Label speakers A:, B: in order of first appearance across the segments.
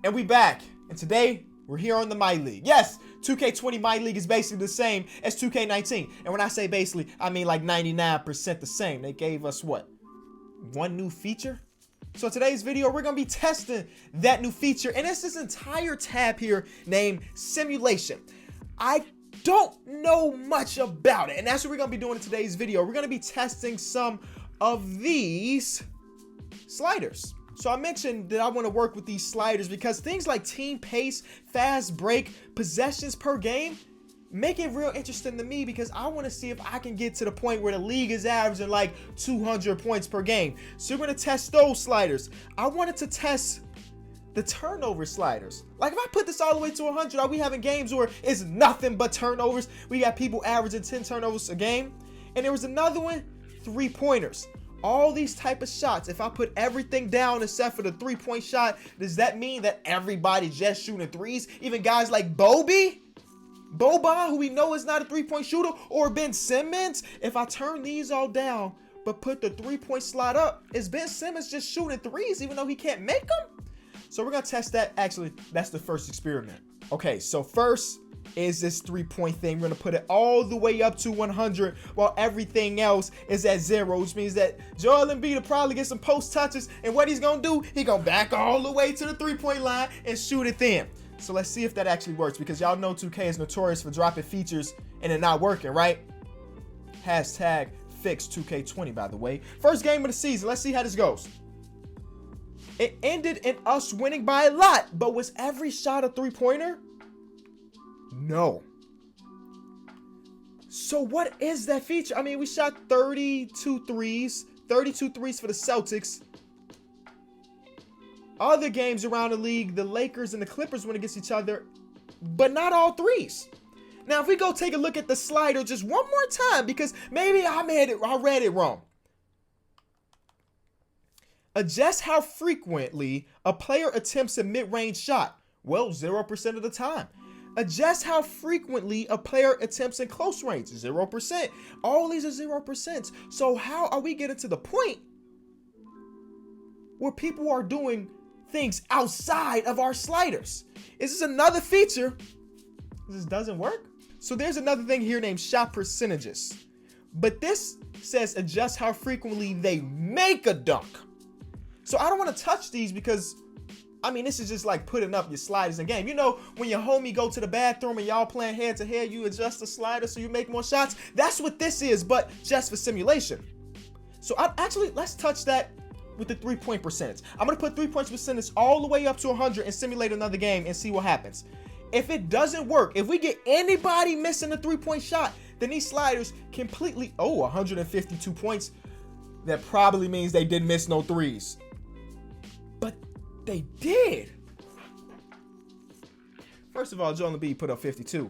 A: And we back. And today, we're here on the My League. Yes, 2K20 My League is basically the same as 2K19. And when I say basically, I mean like 99% the same. They gave us what? One new feature? So in today's video, we're going to be testing that new feature. And it's this entire tab here named Simulation. I don't know much about it. And that's what we're going to be doing in today's video. We're going to be testing some of these sliders. So I mentioned that I want to work with these sliders because things like team pace, fast break, possessions per game make it real interesting to me because I want to see if I can get to the point where the league is averaging like 200 points per game. So we're going to test those sliders. I wanted to test the turnover sliders. Like if I put this all the way to 100, are we having games where it's nothing but turnovers? We got people averaging 10 turnovers a game. And there was another one, 3-pointers. All these type of shots, if I put everything down except for the 3-point shot, does that mean that everybody just shooting threes? Even guys like Boban, who we know is not a 3-point shooter, or Ben Simmons? If I turn these all down, but put the 3-point slot up, is Ben Simmons just shooting threes even though he can't make them? So we're gonna test that. Actually, that's the first experiment. Okay, so first is this 3-point thing. We're gonna put it all the way up to 100 while everything else is at 0, which means that Joel Embiid will probably get some post touches, and what he's gonna do, he gonna back all the way to the 3-point line and shoot it then. So let's see if that actually works, because y'all know 2K is notorious for dropping features and it not working, right? Hashtag fix 2K20, by the way. First game of the season. Let's see how this goes. It ended in us winning by a lot, but was every shot a 3-pointer? No. So what is that feature? I mean, we shot 32 threes for the Celtics. Other games around the league, the Lakers and the Clippers went against each other, but not all threes. Now, if we go take a look at the slider just one more time, because maybe I read it wrong. Adjust how frequently a player attempts a mid-range shot. Well, 0% of the time. Adjust how frequently a player attempts in close range. 0%. All these are 0%. So how are we getting to the point where people are doing things outside of our sliders? Is this another feature? This doesn't work. So there's another thing here named shot percentages. But this says adjust how frequently they make a dunk. So I don't want to touch these because, I mean, this is just like putting up your sliders in game. You know, when your homie go to the bathroom and y'all playing head to head, you adjust the slider so you make more shots. That's what this is, but just for simulation. So let's touch that with the 3-point percentage. I'm going to put 3-point percentage all the way up to 100 and simulate another game and see what happens. If it doesn't work, if we get anybody missing a 3-point shot, then these sliders completely, 152 points. That probably means they didn't miss no threes. But they did. First of all, Joel Embiid put up 52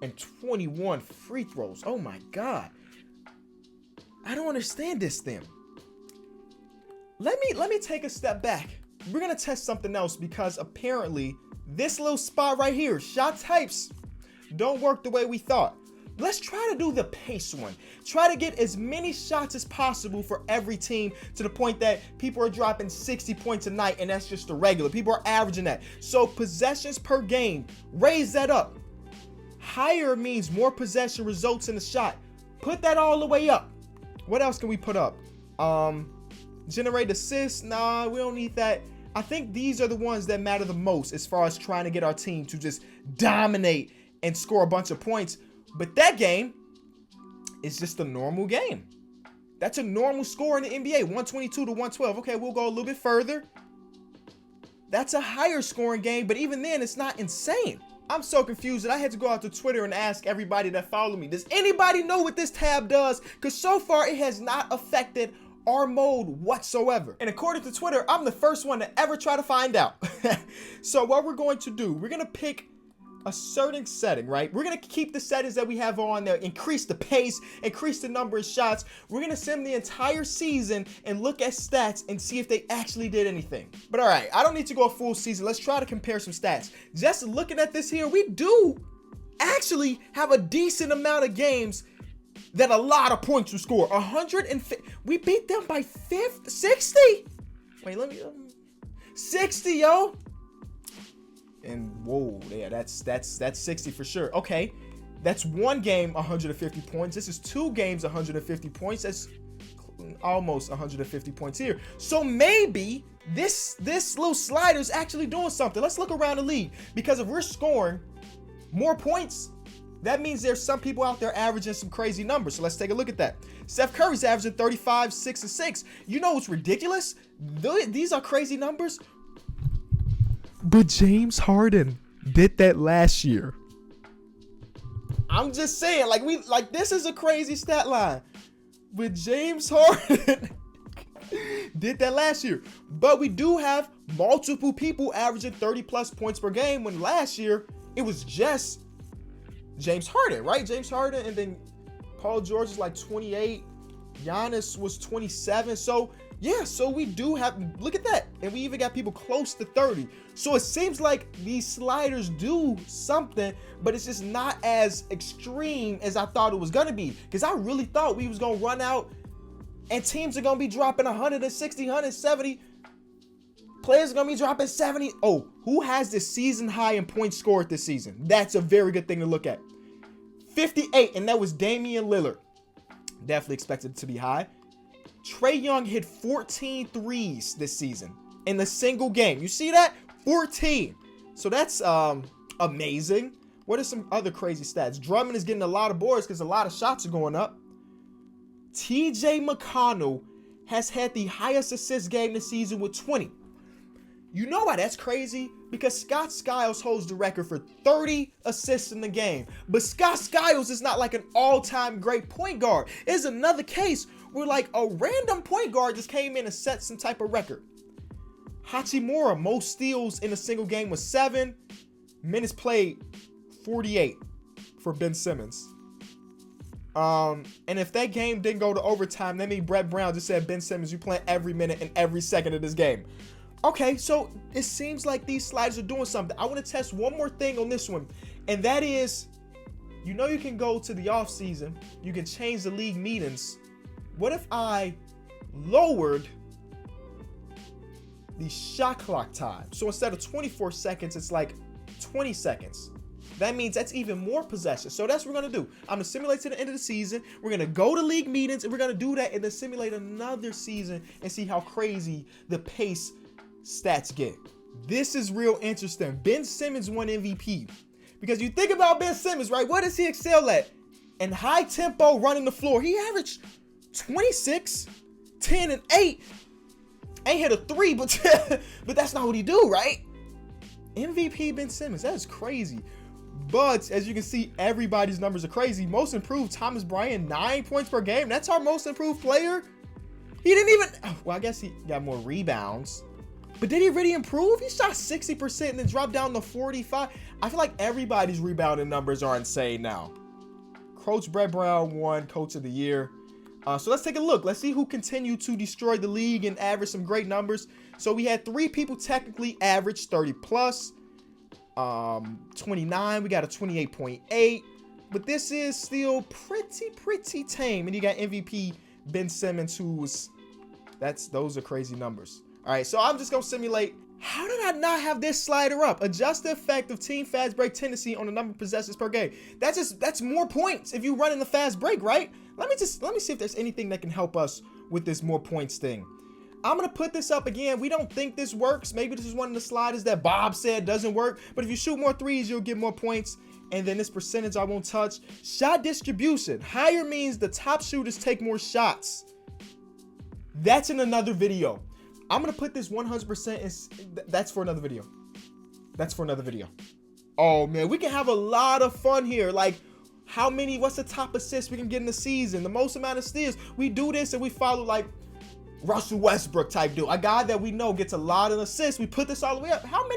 A: and 21 free throws. Oh my God. I don't understand this thing. Let me take a step back. We're gonna test something else because apparently this little spot right here, shot types, don't work the way we thought. Let's try to do the pace one. Try to get as many shots as possible for every team to the point that people are dropping 60 points a night, and that's just the regular. People are averaging that. So possessions per game, raise that up. Higher means more possession results in the shot. Put that all the way up. What else can we put up? Generate assists. Nah, we don't need that. I think these are the ones that matter the most as far as trying to get our team to just dominate and score a bunch of points. But that game is just a normal game. That's a normal score in the NBA, 122 to 112. Okay, we'll go a little bit further. That's a higher scoring game, but even then, it's not insane. I'm so confused that I had to go out to Twitter and ask everybody that follow me, does anybody know what this tab does? Because so far, it has not affected our mode whatsoever. And according to Twitter, I'm the first one to ever try to find out. So what we're going to do, we're going to pick a certain setting, right? We're going to keep the settings that we have on there, increase the pace, increase the number of shots. We're going to sim the entire season and look at stats and see if they actually did anything. But all right, I don't need to go a full season. Let's try to compare some stats. Just looking at this here, we do actually have a decent amount of games that a lot of points were scored. 150. We beat them by 60. Wait, let me 60, yo. And whoa, yeah, that's 60 for sure. Okay, that's one game 150 points. This is 2 games 150 points. That's almost 150 points here. So maybe this little slider is actually doing something. Let's look around the league, because if we're scoring more points, that means there's some people out there averaging some crazy numbers. So let's take a look at that. Steph Curry's averaging 35, 6, and 6. You know what's ridiculous? These are crazy numbers. But James Harden did that last year. I'm just saying, like this is a crazy stat line. But James Harden did that last year. But we do have multiple people averaging 30 plus points per game, when last year it was just James Harden, right? James Harden, and then Paul George is like 28. Giannis was 27. So yeah, so we do have, look at that. And we even got people close to 30. So it seems like these sliders do something, but it's just not as extreme as I thought it was going to be. Because I really thought we was going to run out and teams are going to be dropping 160, 170. Players are going to be dropping 70. Oh, who has the season high in points scored this season? That's a very good thing to look at. 58, and that was Damian Lillard. Definitely expected it to be high. Trae Young hit 14 threes this season in a single game. You see that? 14. So that's amazing. What are some other crazy stats? Drummond is getting a lot of boards because a lot of shots are going up. TJ McConnell has had the highest assist game this season with 20. You know why that's crazy? Because Scott Skiles holds the record for 30 assists in the game. But Scott Skiles is not like an all-time great point guard. It's another case where like a random point guard just came in and set some type of record. Hachimura, most steals in a single game was 7. Minutes played, 48 for Ben Simmons. And if that game didn't go to overtime, that means Brett Brown just said, Ben Simmons, you playing every minute and every second of this game. Okay, so it seems like these sliders are doing something. I want to test one more thing on this one, and that is, you know, you can go to the off season, you can change the league meetings. What if I lowered the shot clock time? So instead of 24 seconds, it's like 20 seconds. That means that's even more possession. So that's what we're going to do. I'm going to simulate to the end of the season. We're going to go to league meetings, and we're going to do that and then simulate another season and see how crazy the pace stats get. This is real interesting. Ben Simmons won MVP. Because you think about Ben Simmons, right? What does he excel at? In high tempo running the floor. He averaged 26, 10, and 8. Ain't hit a 3, but that's not what he do, right? MVP Ben Simmons. That is crazy. But as you can see, everybody's numbers are crazy. Most improved, Thomas Bryant, 9 points per game. That's our most improved player. He didn't even, well, I guess he got more rebounds. But did he really improve? He shot 60% and then dropped down to 45. I feel like everybody's rebounding numbers are insane now. Coach Brett Brown won Coach of the Year. So let's take a look. Let's see who continued to destroy the league and average some great numbers. So we had 3 people technically average 30 plus. 29. We got a 28.8. But this is still pretty tame. And you got MVP Ben Simmons, those are crazy numbers. All right, so I'm just going to simulate. How did I not have this slider up? Adjust the effect of team fast break tendency on the number of possessions per game. That's more points if you run in the fast break, right? Let me see if there's anything that can help us with this more points thing. I'm going to put this up again. We don't think this works. Maybe this is one of the sliders that Bob said doesn't work. But if you shoot more threes, you'll get more points. And then this percentage I won't touch. Shot distribution. Higher means the top shooters take more shots. That's in another video. I'm going to put this 100%. That's for another video. Oh, man. We can have a lot of fun here. Like, what's the top assists we can get in the season? The most amount of steals. We do this and we follow, like, Russell Westbrook type dude. A guy that we know gets a lot of assists. We put this all the way up. How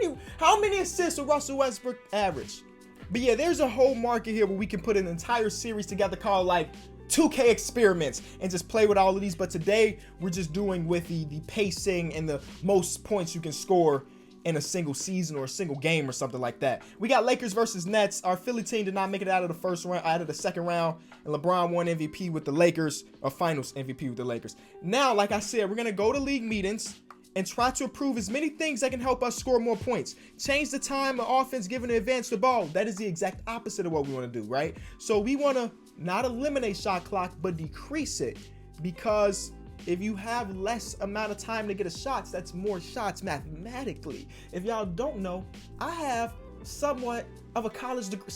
A: many assists will Russell Westbrook average? But yeah, there's a whole market here where we can put an entire series together called, like, 2K experiments and just play with all of these. But today we're just doing with the pacing and the most points you can score in a single season or a single game or something like that. We got Lakers versus Nets. Our Philly team did not make it out of the first round, out of the second round, and LeBron won MVP with the Lakers, or finals MVP with the Lakers. Now, like I said, we're gonna go to league meetings and try to improve as many things that can help us score more points. Change the time of offense given to advance the ball. That is the exact opposite of what we want to do, right? So we want to not eliminate shot clock, but decrease it, because if you have less amount of time to get a shots, that's more shots mathematically. If y'all don't know, I have somewhat of a college degree.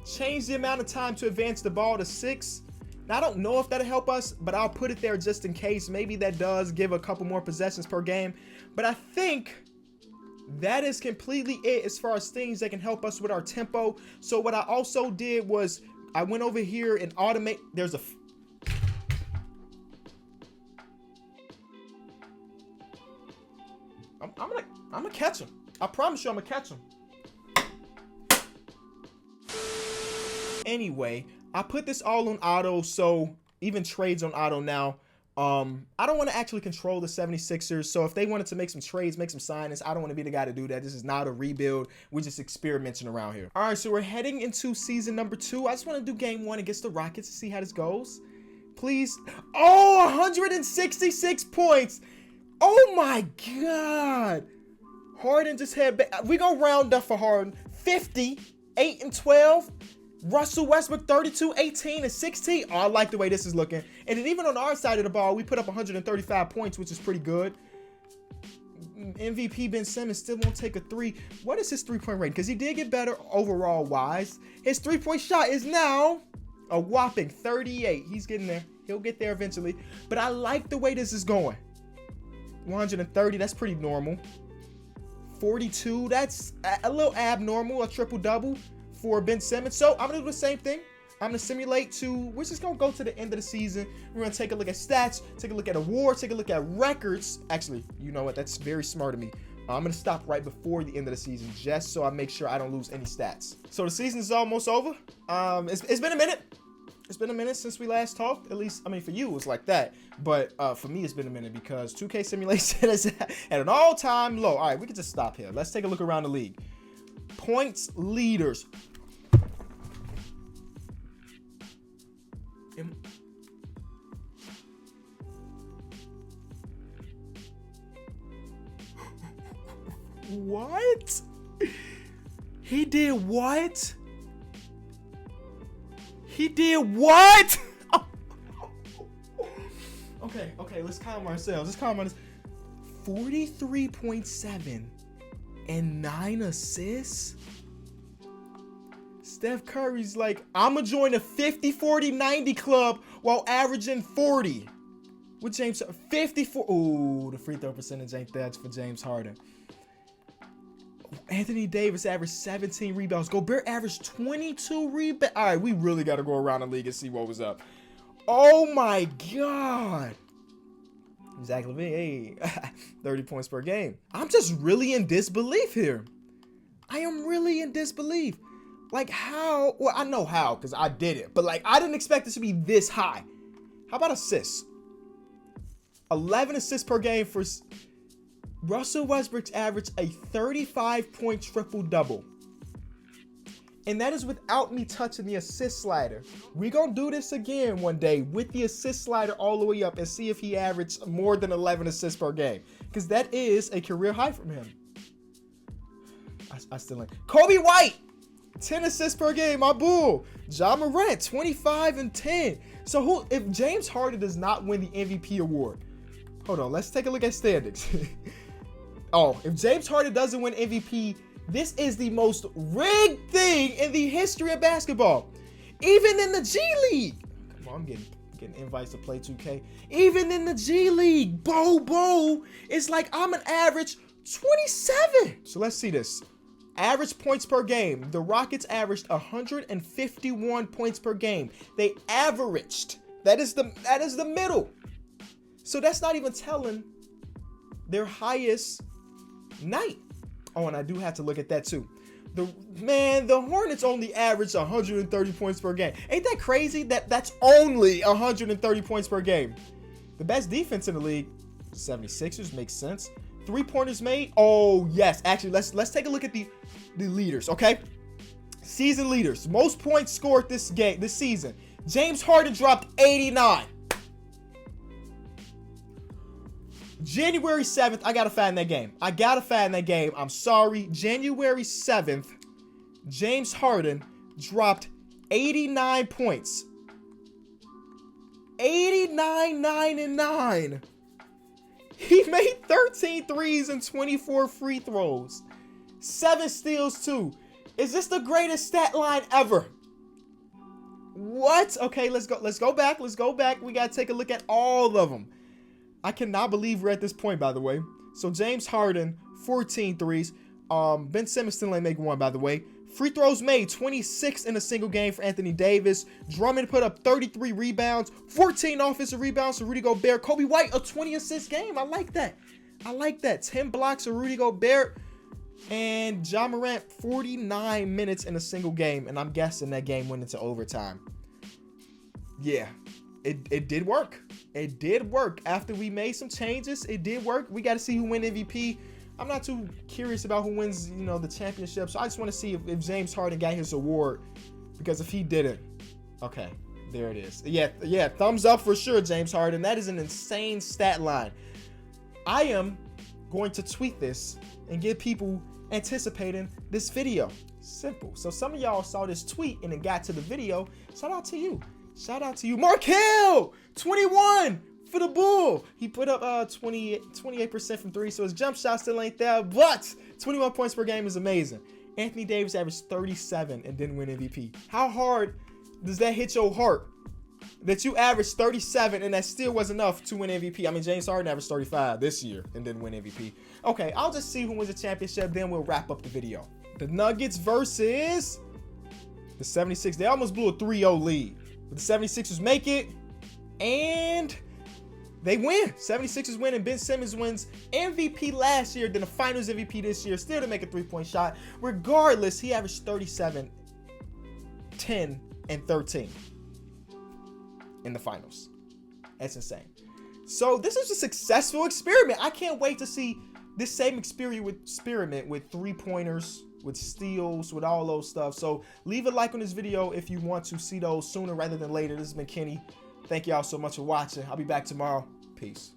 A: Change the amount of time to advance the ball to 6. Now, I don't know if that'll help us, but I'll put it there just in case. Maybe that does give a couple more possessions per game. But I think that is completely it as far as things that can help us with our tempo. So what I also did was I went over here and automate. There's a I'm gonna catch him. I promise you I'm gonna catch him. Anyway, I put this all on auto, so even trades on auto now. I don't want to actually control the 76ers, so if they wanted to make some trades, make some signings, I don't want to be the guy to do that. This is not a rebuild. We're just experimenting around here. All right, so we're heading into season number 2. I just want to do game 1 against the Rockets to see how this goes. Please. Oh, 166 points. Oh my God. Harden just had, we gonna round up for Harden. 50, 8 and 12. Russell Westbrook 32, 18 and 16. Oh, I like the way this is looking. And then even on our side of the ball, we put up 135 points, which is pretty good. MVP Ben Simmons still won't take a 3. What is his 3-point rating? Because he did get better overall wise. His 3-point shot is now a whopping 38. He's getting there. He'll get there eventually. But I like the way this is going. 130, that's pretty normal. 42, that's a little abnormal, a triple-double for Ben Simmons. So I'm gonna do the same thing. I'm gonna simulate we're just gonna go to the end of the season. We're gonna take a look at stats, take a look at awards, take a look at records. Actually, you know what? That's very smart of me. I'm gonna stop right before the end of the season just so I make sure I don't lose any stats. So the season is almost over. It's been a minute. It's been a minute since we last talked. At least, I mean, for you, it was like that. But for me, it's been a minute because 2K Simulation is at an all-time low. All right, we can just stop here. Let's take a look around the league. Points leaders. What? He did what? He did what? Okay, let's calm ourselves. Let's calm ourselves. 43.7 and 9 assists? Steph Curry's like, I'm going to join the 50, 40, 90 club while averaging 40. With James, 54. Ooh, the free throw percentage ain't that for James Harden. Anthony Davis averaged 17 rebounds. Gobert averaged 22 rebounds. All right, we really got to go around the league and see what was up. Oh, my God. Zach LaVine, hey, 30 points per game. I'm just really in disbelief here. I am really in disbelief. Like how? Well, I know how because I did it. But like I didn't expect it to be this high. How about assists? 11 assists per game for Russell Westbrook's average a 35-point triple-double. And that is without me touching the assist slider. We're going to do this again one day with the assist slider all the way up and see if he averaged more than 11 assists per game. Because that is a career high from him. I still like Kobe White, 10 assists per game, my bull. Ja Morant, 25 and 10. So if James Harden does not win the MVP award, hold on, let's take a look at standings. Oh, if James Harden doesn't win MVP, this is the most rigged thing in the history of basketball. Even in the G League. Come on, I'm getting invites to play 2K. Even in the G League, Bo, it's like I'm an average 27. So let's see this. Average points per game. The Rockets averaged 151 points per game. They averaged. That is the middle. So that's not even telling their highest night. Oh, and I do have to look at that too. The Hornets only averaged 130 points per game. Ain't that crazy? That's only 130 points per game. The best defense in the league, 76ers, makes sense. 3-pointers made. Oh yes, actually, let's take a look at the leaders. Okay, season leaders, most points scored this season. James Harden dropped 89. January 7th, I gotta find that game. I'm sorry. January 7th, James Harden dropped 89 points. 89, 9, and 9. He made 13 threes and 24 free throws. 7 steals too. Is this the greatest stat line ever? What? Okay, let's go back. We gotta take a look at all of them. I cannot believe we're at this point, by the way. So James Harden, 14 threes. Ben Simmons still ain't make one, by the way. Free throws made, 26 in a single game for Anthony Davis. Drummond put up 33 rebounds, 14 offensive rebounds for Rudy Gobert. Kobe White, a 20-assist game. I like that. 10 blocks for Rudy Gobert. And Ja Morant, 49 minutes in a single game. And I'm guessing that game went into overtime. Yeah, it did work. It did work. After we made some changes, it did work. We got to see who win MVP. I'm not too curious about who wins, the championship. So I just want to see if James Harden got his award. Because if he didn't, okay, there it is. Yeah, thumbs up for sure, James Harden. That is an insane stat line. I am going to tweet this and get people anticipating this video. Simple. So some of y'all saw this tweet and it got to the video. Shout out to you. Markelle, 21 for the Bull. He put up 28% from 3, so his jump shot still ain't there, but 21 points per game is amazing. Anthony Davis averaged 37 and didn't win MVP. How hard does that hit your heart that you averaged 37 and that still was enough to win MVP? I mean, James Harden averaged 35 this year and didn't win MVP. Okay, I'll just see who wins the championship, then we'll wrap up the video. The Nuggets versus the 76ers. They almost blew a 3-0 lead. But the 76ers make it, and they win. 76ers win, and Ben Simmons wins MVP last year, then the Finals MVP this year, still to make a 3-point shot. Regardless, he averaged 37, 10, and 13 in the Finals. That's insane. So this is a successful experiment. I can't wait to see this same experiment with 3-pointers, with steals, with all those stuff. So leave a like on this video if you want to see those sooner rather than later. This has been Kenny. Thank y'all so much for watching. I'll be back tomorrow. Peace.